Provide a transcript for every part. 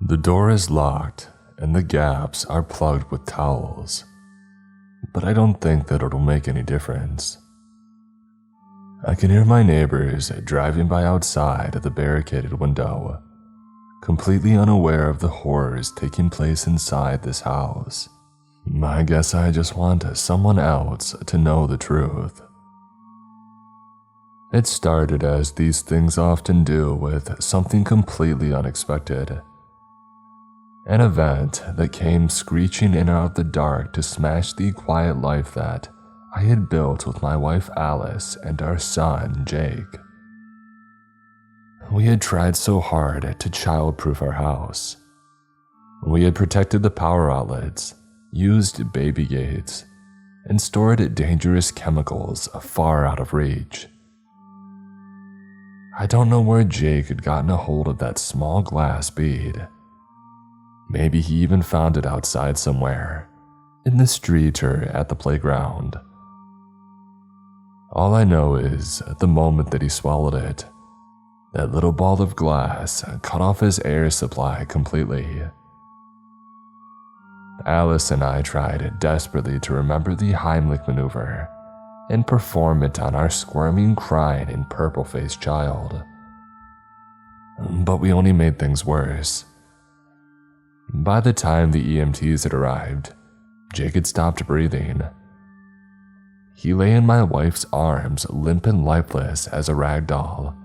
The door is locked and the gaps are plugged with towels, but I don't think that it'll make any difference. I can hear my neighbors driving by outside at the barricaded window, completely unaware of the horrors taking place inside this house. I guess I just want someone else to know the truth. It started as these things often do, with something completely unexpected. An event that came screeching in out of the dark to smash the quiet life that I had built with my wife Alice and our son Jake. We had tried so hard to childproof our house. We had protected the power outlets, used baby gates, and stored dangerous chemicals far out of reach. I don't know where Jake had gotten a hold of that small glass bead. Maybe he even found it outside somewhere, in the street or at the playground. All I know is, at the moment that he swallowed it, that little ball of glass cut off his air supply completely. Alice and I tried desperately to remember the Heimlich maneuver and perform it on our squirming, crying, and purple-faced child. But we only made things worse. By the time the EMTs had arrived, Jake had stopped breathing. He lay in my wife's arms, limp and lifeless as a rag doll,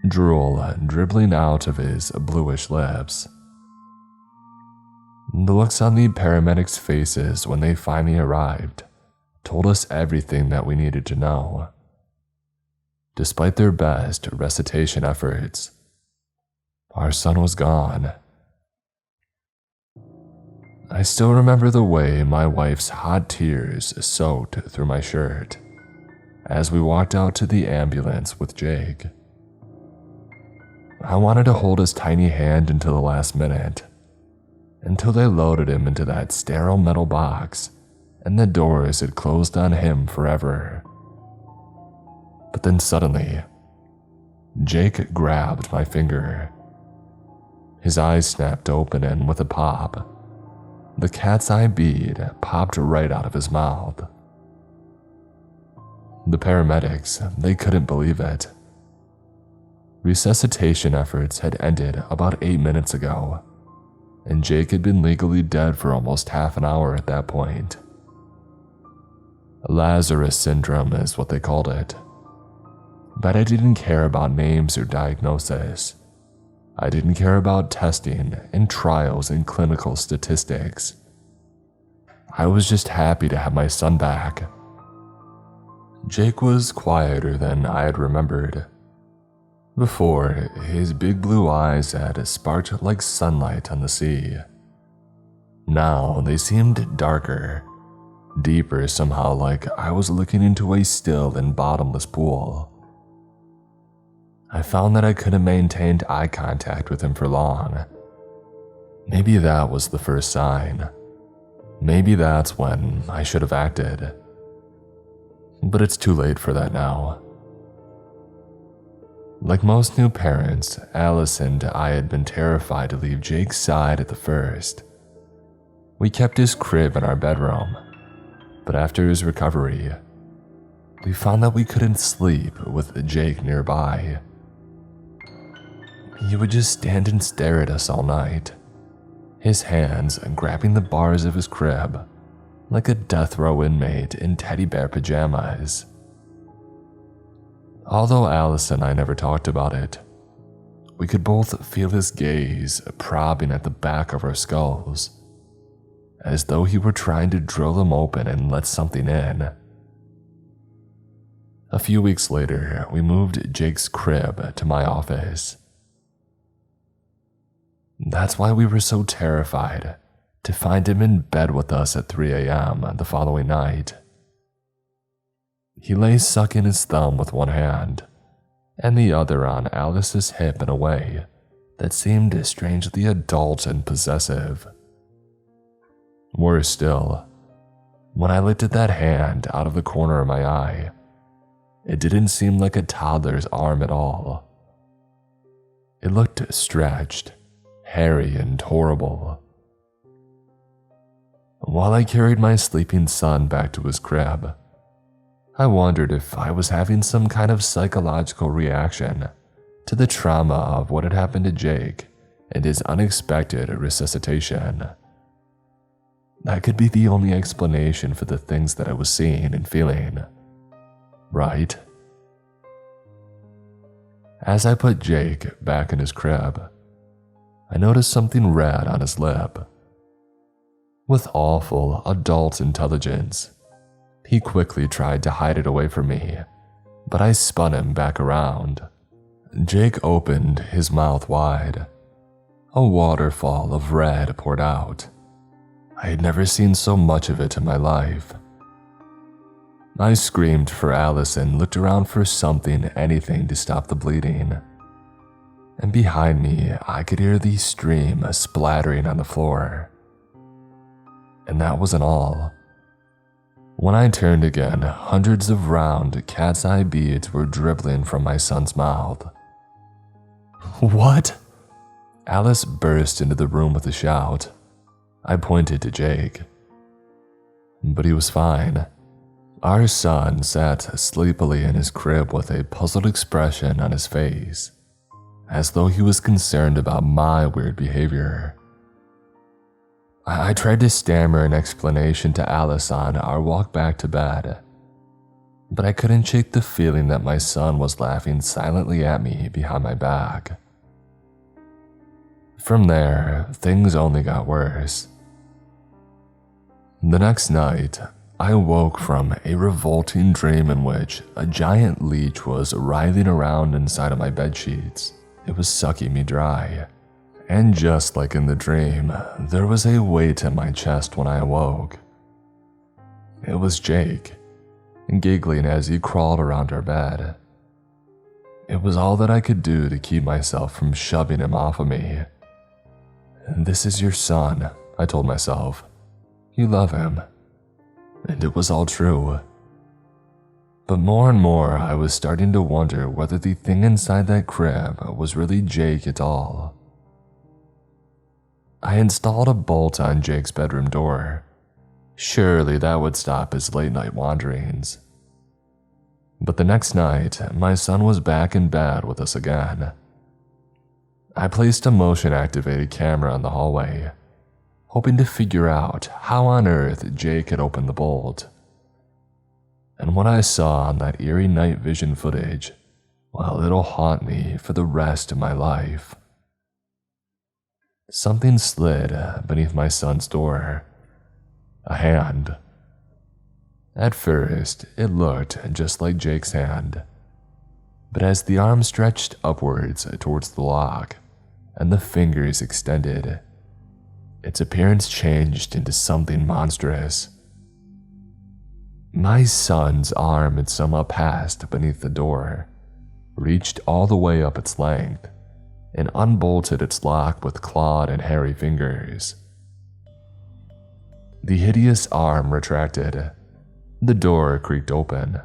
drool dribbling out of his bluish lips. The looks on the paramedics' faces when they finally arrived told us everything that we needed to know. Despite their best resuscitation efforts, our son was gone. I still remember the way my wife's hot tears soaked through my shirt as we walked out to the ambulance with Jake. I wanted to hold his tiny hand until the last minute, until they loaded him into that sterile metal box and the doors had closed on him forever. But then suddenly, Jake grabbed my finger. His eyes snapped open and with a pop, the cat's eye bead popped right out of his mouth. The paramedics, they couldn't believe it. Resuscitation efforts had ended about 8 minutes ago, and Jake had been legally dead for almost half an hour at that point. Lazarus syndrome is what they called it. But I didn't care about names or diagnosis. I didn't care about testing and trials and clinical statistics. I was just happy to have my son back. Jake was quieter than I had remembered. Before, his big blue eyes had sparked like sunlight on the sea. Now they seemed darker, deeper somehow, like I was looking into a still and bottomless pool. I found that I couldn't maintain eye contact with him for long. Maybe that was the first sign. Maybe that's when I should have acted. But it's too late for that now. Like most new parents, Alice and I had been terrified to leave Jake's side at the first. We kept his crib in our bedroom, but after his recovery, we found that we couldn't sleep with Jake nearby. He would just stand and stare at us all night, his hands grabbing the bars of his crib like a death row inmate in teddy bear pajamas. Although Alice and I never talked about it, we could both feel his gaze probing at the back of our skulls, as though he were trying to drill them open and let something in. A few weeks later, we moved Jake's crib to my office. That's why we were so terrified to find him in bed with us at 3 a.m. the following night. He lay sucking his thumb with one hand and the other on Alice's hip in a way that seemed strangely adult and possessive. Worse still, when I looked at that hand out of the corner of my eye, it didn't seem like a toddler's arm at all. It looked stretched, hairy and horrible. While I carried my sleeping son back to his crib, I wondered if I was having some kind of psychological reaction to the trauma of what had happened to Jake and his unexpected resuscitation. That could be the only explanation for the things that I was seeing and feeling, right? As I put Jake back in his crib, I noticed something red on his lip. With awful adult intelligence, he quickly tried to hide it away from me, but I spun him back around. Jake opened his mouth wide. A waterfall of red poured out. I had never seen so much of it in my life. I screamed for Alice and looked around for something, anything to stop the bleeding. And behind me, I could hear the stream splattering on the floor. And that wasn't all. When I turned again, hundreds of round cat's eye beads were dribbling from my son's mouth. "What?" Alice burst into the room with a shout. I pointed to Jake. But he was fine. Our son sat sleepily in his crib with a puzzled expression on his face, as though he was concerned about my weird behavior. I tried to stammer an explanation to Alice on our walk back to bed, but I couldn't shake the feeling that my son was laughing silently at me behind my back. From there, things only got worse. The next night, I woke from a revolting dream in which a giant leech was writhing around inside of my bedsheets. It was sucking me dry. And just like in the dream, there was a weight in my chest when I awoke. It was Jake, giggling as he crawled around our bed. It was all that I could do to keep myself from shoving him off of me. "This is your son," I told myself. "You love him." And it was all true. But more and more, I was starting to wonder whether the thing inside that crib was really Jake at all. I installed a bolt on Jake's bedroom door. Surely that would stop his late-night wanderings. But the next night, my son was back in bed with us again. I placed a motion-activated camera in the hallway, hoping to figure out how on earth Jake had opened the bolt. And what I saw on that eerie night vision footage, well, it'll haunt me for the rest of my life. Something slid beneath my son's door. A hand. At first, it looked just like Jake's hand. But as the arm stretched upwards towards the lock, and the fingers extended, its appearance changed into something monstrous. My son's arm had somehow passed beneath the door, reached all the way up its length, and unbolted its lock with clawed and hairy fingers. The hideous arm retracted, the door creaked open,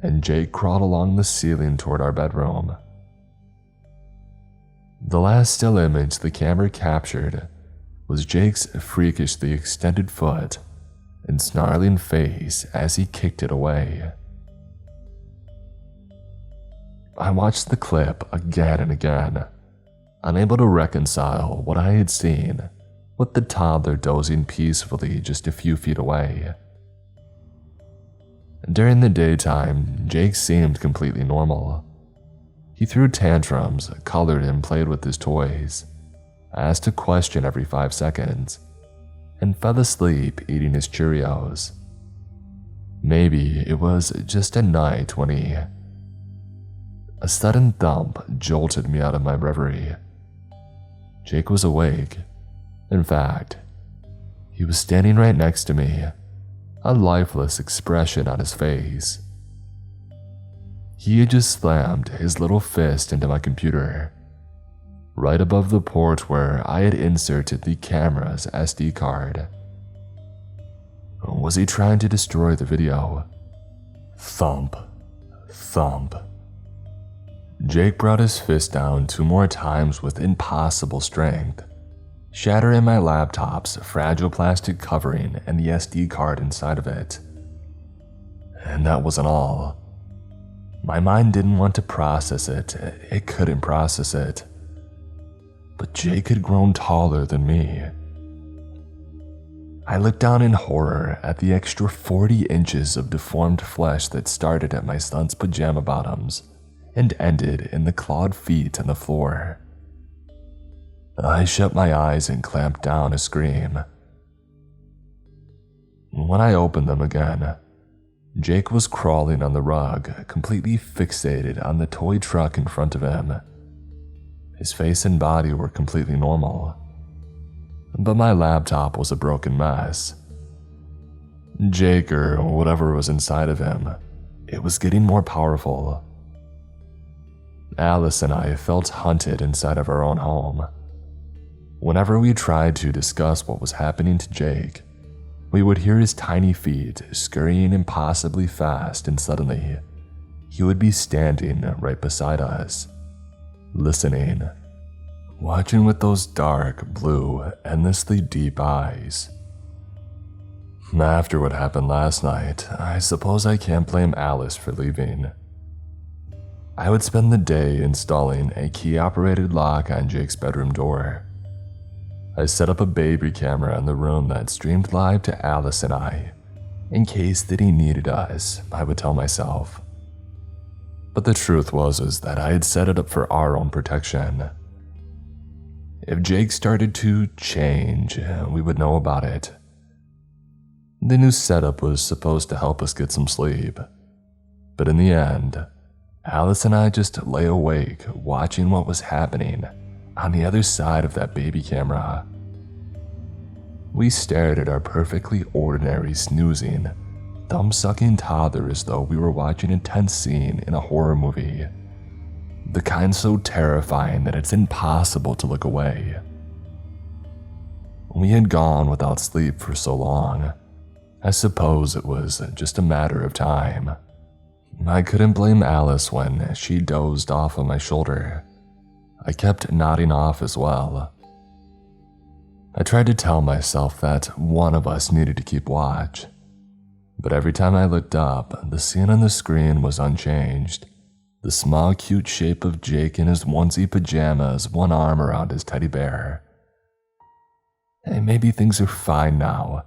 and Jake crawled along the ceiling toward our bedroom. The last still image the camera captured was Jake's freakishly extended foot and snarling face as he kicked it away. I watched the clip again and again, unable to reconcile what I had seen with the toddler dozing peacefully just a few feet away. During the daytime, Jake seemed completely normal. He threw tantrums, colored and played with his toys, asked a question every 5 seconds, and fell asleep eating his Cheerios. Maybe it was just a night when A sudden thump jolted me out of my reverie. Jake was awake. In fact, he was standing right next to me, a lifeless expression on his face. He had just slammed his little fist into my computer, right above the port where I had inserted the camera's SD card. Was he trying to destroy the video? Thump, thump. Jake brought his fist down 2 more times with impossible strength, shattering my laptop's fragile plastic covering and the SD card inside of it. And that wasn't all. My mind didn't want to process it. It couldn't process it. But Jake had grown taller than me. I looked down in horror at the extra 40 inches of deformed flesh that started at my son's pajama bottoms and ended in the clawed feet on the floor. I shut my eyes and clamped down a scream. When I opened them again, Jake was crawling on the rug, completely fixated on the toy truck in front of him. His face and body were completely normal, but my laptop was a broken mess. Jake, or whatever was inside of him, it was getting more powerful. Alice and I felt hunted inside of our own home. Whenever we tried to discuss what was happening to Jake, we would hear his tiny feet scurrying impossibly fast, and suddenly, he would be standing right beside us, listening, watching with those dark, blue, endlessly deep eyes. After what happened last night, I suppose I can't blame Alice for leaving. I would spend the day installing a key-operated lock on Jake's bedroom door. I set up a baby camera in the room that streamed live to Alice and I, in case that he needed us, I would tell myself. But the truth was that I had set it up for our own protection. If Jake started to change, we would know about it. The new setup was supposed to help us get some sleep, but in the end, Alice and I just lay awake watching what was happening on the other side of that baby camera. We stared at our perfectly ordinary, snoozing, thumb-sucking toddler as though we were watching a tense scene in a horror movie. The kind so terrifying that it's impossible to look away. We had gone without sleep for so long. I suppose it was just a matter of time. I couldn't blame Alice when she dozed off on my shoulder. I kept nodding off as well. I tried to tell myself that one of us needed to keep watch, but every time I looked up, the scene on the screen was unchanged. The small, cute shape of Jake in his onesie pajamas, one arm around his teddy bear. Hey, maybe things are fine now,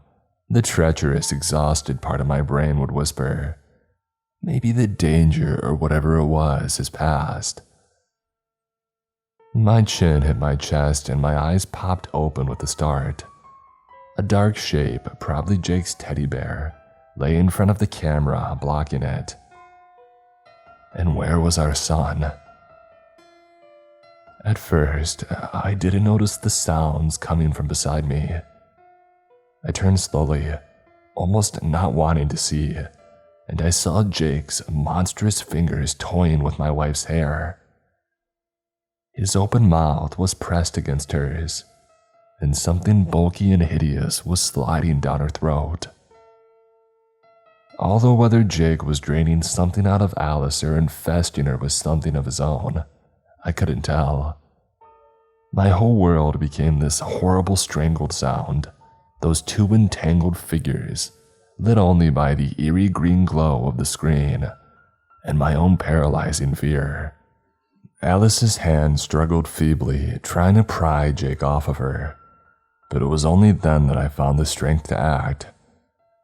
the treacherous, exhausted part of my brain would whisper. Maybe the danger or whatever it was has passed. My chin hit my chest and my eyes popped open with a start. A dark shape, probably Jake's teddy bear, lay in front of the camera, blocking it. And where was our son? At first, I didn't notice the sounds coming from beside me. I turned slowly, almost not wanting to see, and I saw Jake's monstrous fingers toying with my wife's hair. His open mouth was pressed against hers, and something bulky and hideous was sliding down her throat. Although whether Jake was draining something out of Alice or infesting her with something of his own, I couldn't tell. My whole world became this horrible strangled sound, those 2 entangled figures, lit only by the eerie green glow of the screen, and my own paralyzing fear. Alice's hand struggled feebly, trying to pry Jake off of her, but it was only then that I found the strength to act.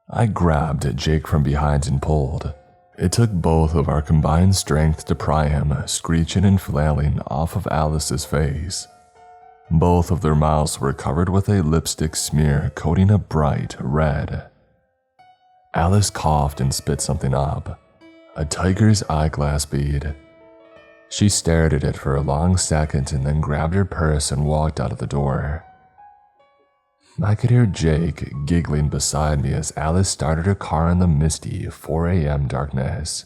I grabbed Jake from behind and pulled. It took both of our combined strength to pry him, screeching and flailing, off of Alice's face. Both of their mouths were covered with a lipstick smear coating a bright red. Alice coughed and spit something up, a tiger's eyeglass bead. She stared at it for a long second and then grabbed her purse and walked out of the door. I could hear Jake giggling beside me as Alice started her car in the misty 4 a.m. darkness.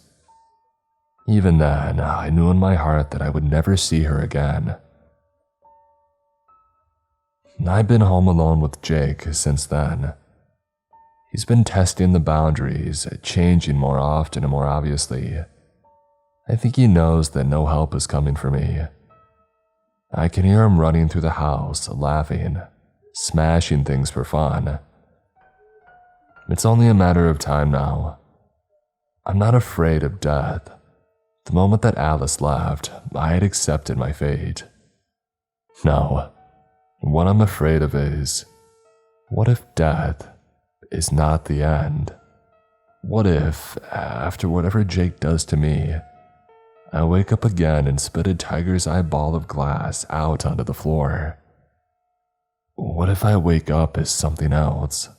Even then, I knew in my heart that I would never see her again. I've been home alone with Jake since then. He's been testing the boundaries, changing more often and more obviously. I think he knows that no help is coming for me. I can hear him running through the house, laughing, smashing things for fun. It's only a matter of time now. I'm not afraid of death. The moment that Alice left, I had accepted my fate. No, what I'm afraid of is, what if death is not the end? What if, after whatever Jake does to me, I wake up again and spit a tiger's eye ball of glass out onto the floor? What if I wake up as something else?